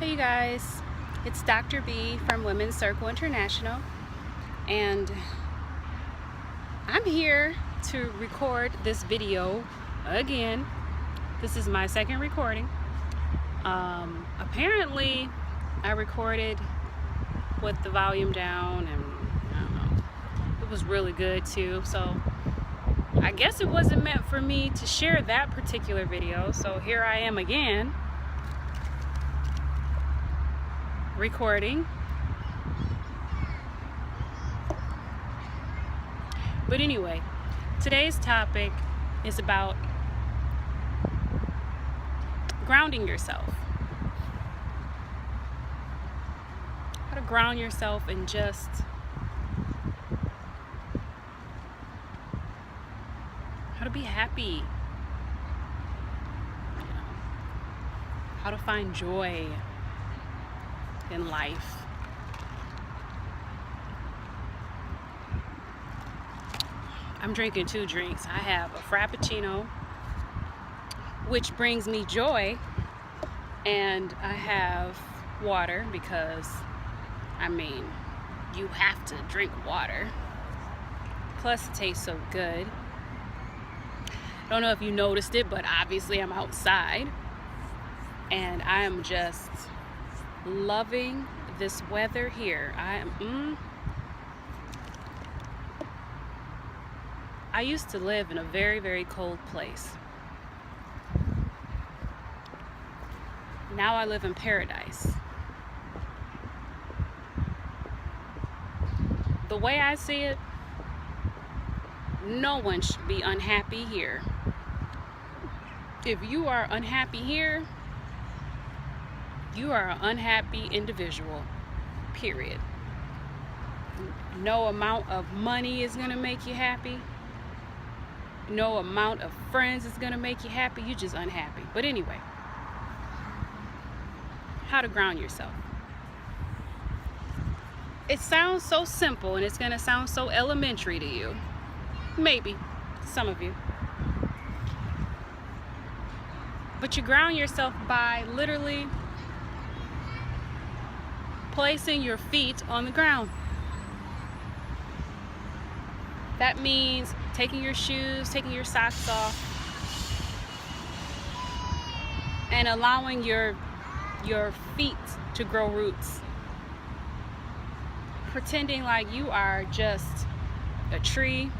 Hey you guys, it's Dr. B from Women's Circle International, and I'm here to record this video again. This is my second recording. Apparently I recorded with the volume down, and I don't know, it was really good too, so I guess it wasn't meant for me to share that particular video, so here I am again recording. But anyway, today's topic is about grounding yourself. How to ground yourself and just how to be happy. How to find joy in life. I'm drinking 2 drinks. I have a Frappuccino, which brings me joy, and I have water because, I mean, you have to drink water. Plus it tastes so good. Don't know if you noticed it, but obviously I'm outside, and I am just loving this weather here. I used to live in a very, very cold place. Now I live in paradise. The way I see it, no one should be unhappy here. If you are unhappy here, you are an unhappy individual, period. No amount of money is gonna make you happy. No amount of friends is gonna make you happy. You're just unhappy. But anyway, how to ground yourself. It sounds so simple, and it's gonna sound so elementary to you. Maybe, some of you. But you ground yourself by literally placing your feet on the ground. That means taking your shoes, taking your socks off, and allowing your feet to grow roots. Pretending like you are just a tree,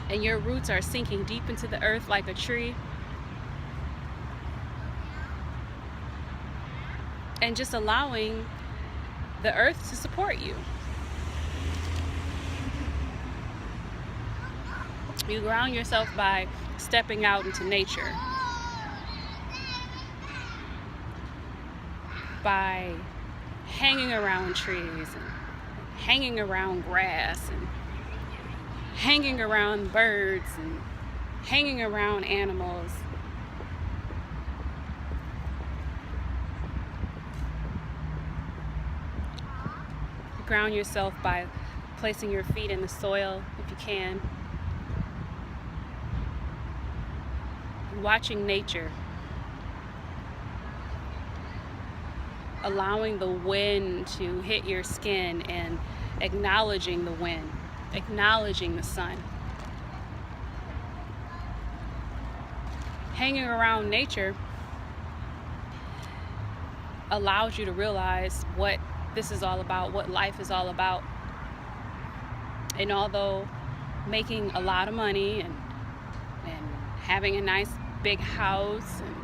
and your roots are sinking deep into the earth like a tree. And just allowing the earth to support you. You ground yourself by stepping out into nature, by hanging around trees, and hanging around grass, and hanging around birds, and hanging around animals. Ground yourself by placing your feet in the soil if you can. Watching nature. Allowing the wind to hit your skin and acknowledging the wind, acknowledging the sun. Hanging around nature allows you to realize what this is all about, what life is all about. And although making a lot of money and having a nice big house and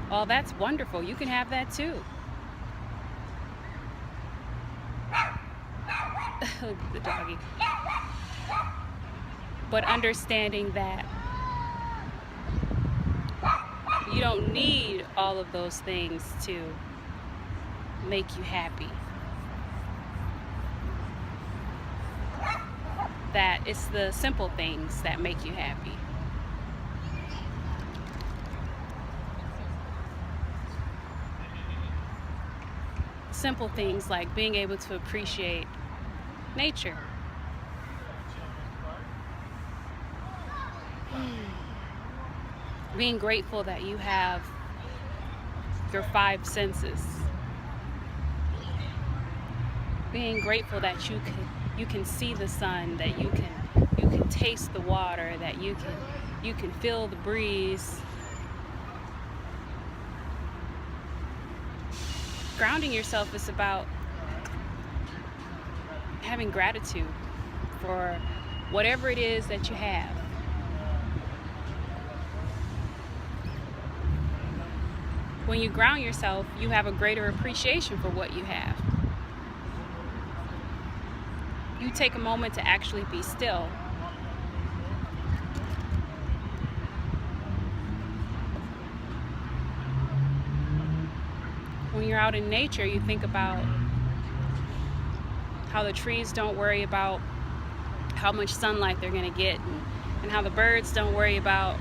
all that's wonderful, you can have that too. The doggy. But understanding that you don't need all of those things to make you happy. That it's the simple things that make you happy. Simple things like being able to appreciate nature. Being grateful that you have your five senses. Being grateful that you can see the sun, that you can taste the water, that you can feel the breeze. Grounding yourself is about having gratitude for whatever it is that you have. When you ground yourself, you have a greater appreciation for what you have. You take a moment to actually be still. When you're out in nature, you think about how the trees don't worry about how much sunlight they're going to get, and how the birds don't worry about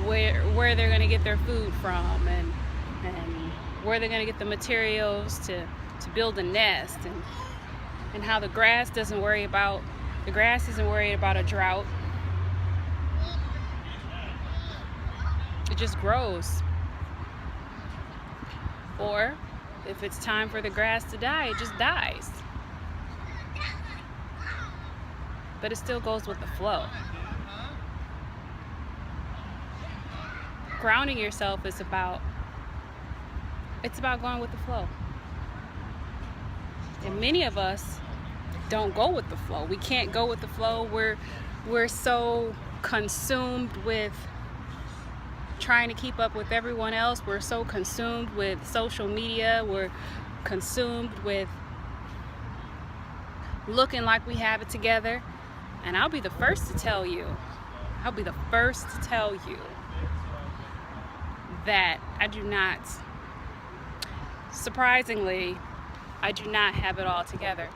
where they're going to get their food from, and where they're going to get the materials to build a nest, and how the grass isn't worried about a drought. It just grows. Or if it's time for the grass to die, it just dies. But it still goes with the flow. Grounding yourself is about going with the flow. And many of us don't go with the flow. We can't go with the flow. We're so consumed with trying to keep up with everyone else. We're so consumed with social media. We're consumed with looking like we have it together. And I'll be the first to tell you that I do not, surprisingly, I do not have it all together.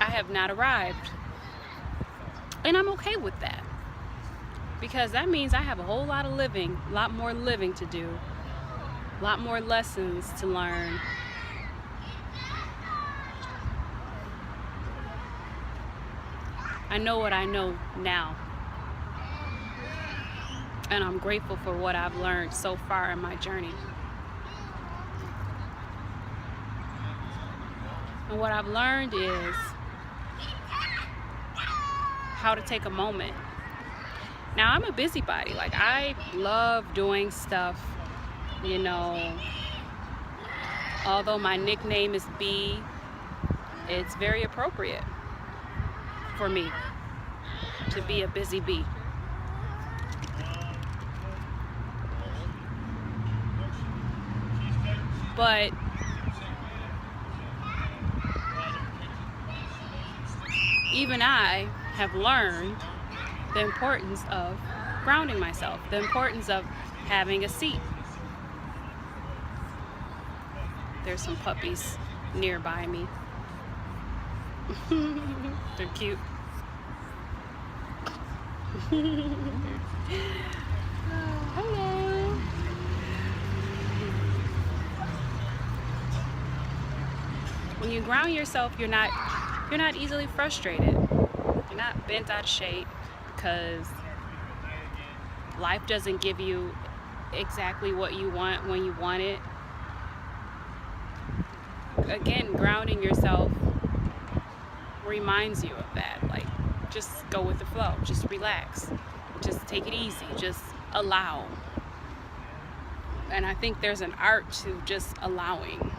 I have not arrived. And I'm okay with that. Because that means I have a whole lot more living to do, a lot more lessons to learn. I know what I know now. And I'm grateful for what I've learned so far in my journey. And what I've learned is how to take a moment. Now, I'm a busybody. Like, I love doing stuff, you know. Although my nickname is B, it's very appropriate for me to be a busy bee. But even I have learned the importance of grounding myself, the importance of having a seat. There's some puppies nearby me. They're cute. Hello. When you ground yourself, you're not easily frustrated. You're not bent out of shape because life doesn't give you exactly what you want when you want it. Again, grounding yourself reminds you of that. Like, just go with the flow. Just relax. Just take it easy. Just allow. And I think there's an art to just allowing.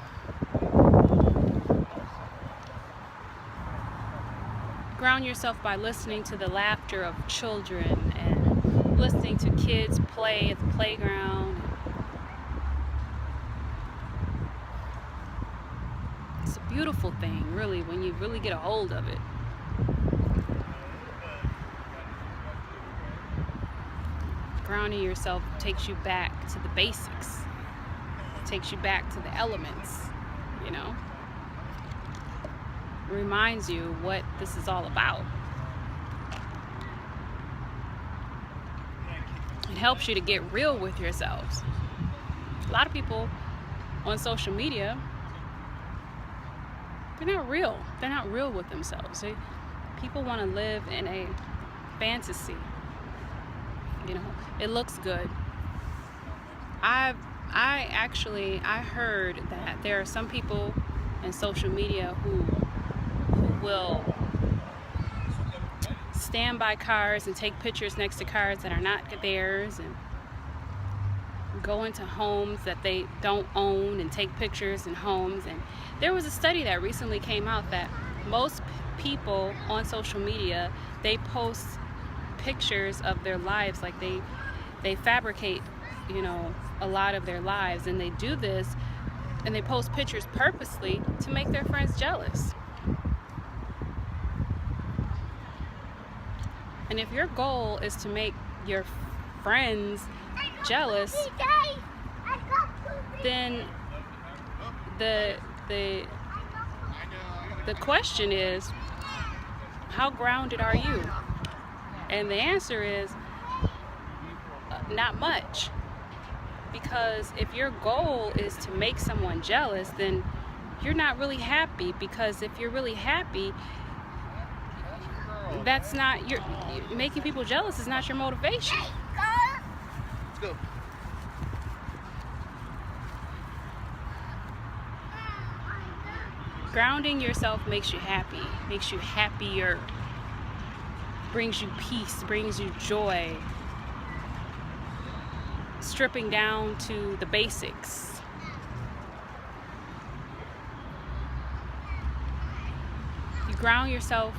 Ground yourself by listening to the laughter of children and listening to kids play at the playground. It's a beautiful thing, really, when you really get a hold of it. Grounding yourself takes you back to the basics. It takes you back to the elements, you know? It reminds you what this is all about. It helps you to get real with yourselves. A lot of people on social media, they're not real. They're not real with themselves. People want to live in a fantasy. You know, it looks good. I've I heard that there are some people in social media who will stand by cars and take pictures next to cars that are not theirs, and go into homes that they don't own and take pictures in homes. And there was a study that recently came out that most people on social media, they post pictures of their lives, like they fabricate, you know, a lot of their lives, and they do this and they post pictures purposely to make their friends jealous. And if your goal is to make your friends jealous, then the question is, how grounded are you? And the answer is not much. Because if your goal is to make someone jealous, then you're not really happy. Because if you're really happy, that's not your making people jealous is not your motivation. Let's go. Grounding yourself makes you happy, makes you happier, brings you peace, brings you joy. Stripping down to the basics. You ground yourself,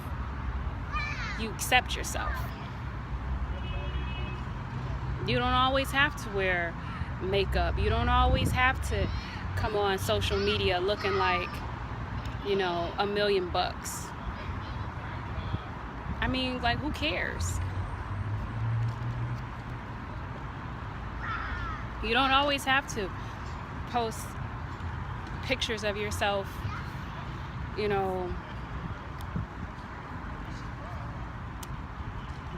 you accept yourself. You don't always have to wear makeup. You don't always have to come on social media looking like, you know, $1,000,000. I mean, like, who cares? You don't always have to post pictures of yourself, you know,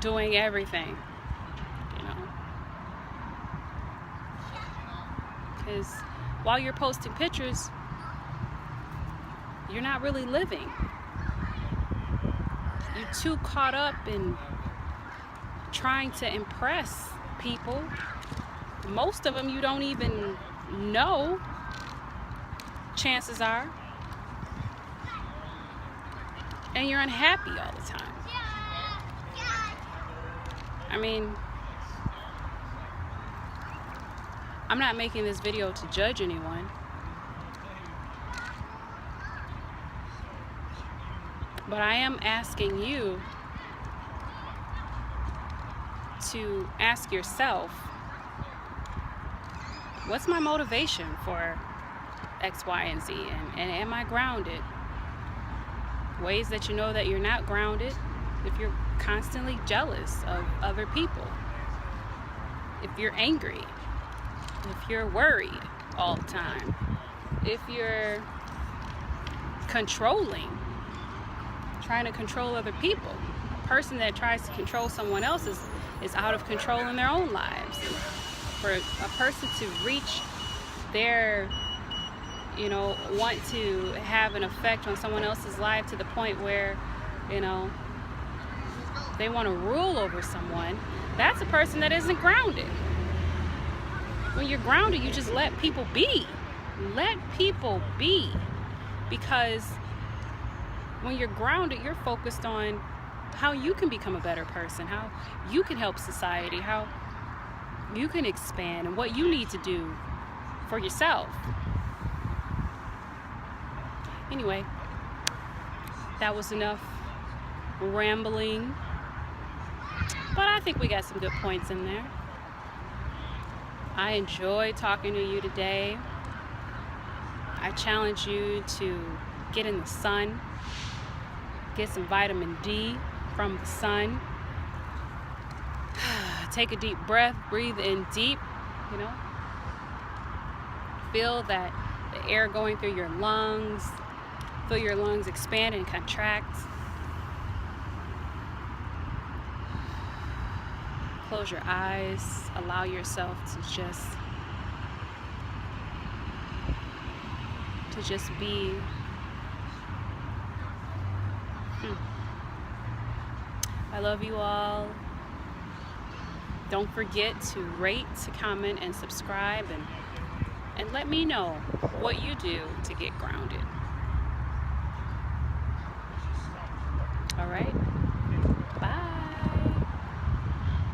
doing everything, you know. Because while you're posting pictures, you're not really living. You're too caught up in trying to impress people. Most of them you don't even know, chances are. And you're unhappy all the time. I mean, I'm not making this video to judge anyone. But I am asking you to ask yourself, what's my motivation for X, Y, and Z? And am I grounded? Ways that you know that you're not grounded: if you're constantly jealous of other people, if you're angry, if you're worried all the time, if you're controlling, trying to control other people. A person that tries to control someone else is out of control in their own lives. For a person to reach their, you know, want to have an effect on someone else's life to the point where, you know, they want to rule over someone, that's a person that isn't grounded. When you're grounded, you just let people be. Let people be. Because when you're grounded, you're focused on how you can become a better person, how you can help society, how you can expand, and what you need to do for yourself. Anyway, that was enough rambling, but I think we got some good points in there. I enjoyed talking to you today. I challenge you to get in the sun, get some vitamin D from the sun. Take a deep breath, breathe in deep, you know. Feel that the air going through your lungs. Feel your lungs expand and contract. Close your eyes. Allow yourself to just be. I love you all. Don't forget to rate, comment, and subscribe, and and let me know what you do to get grounded.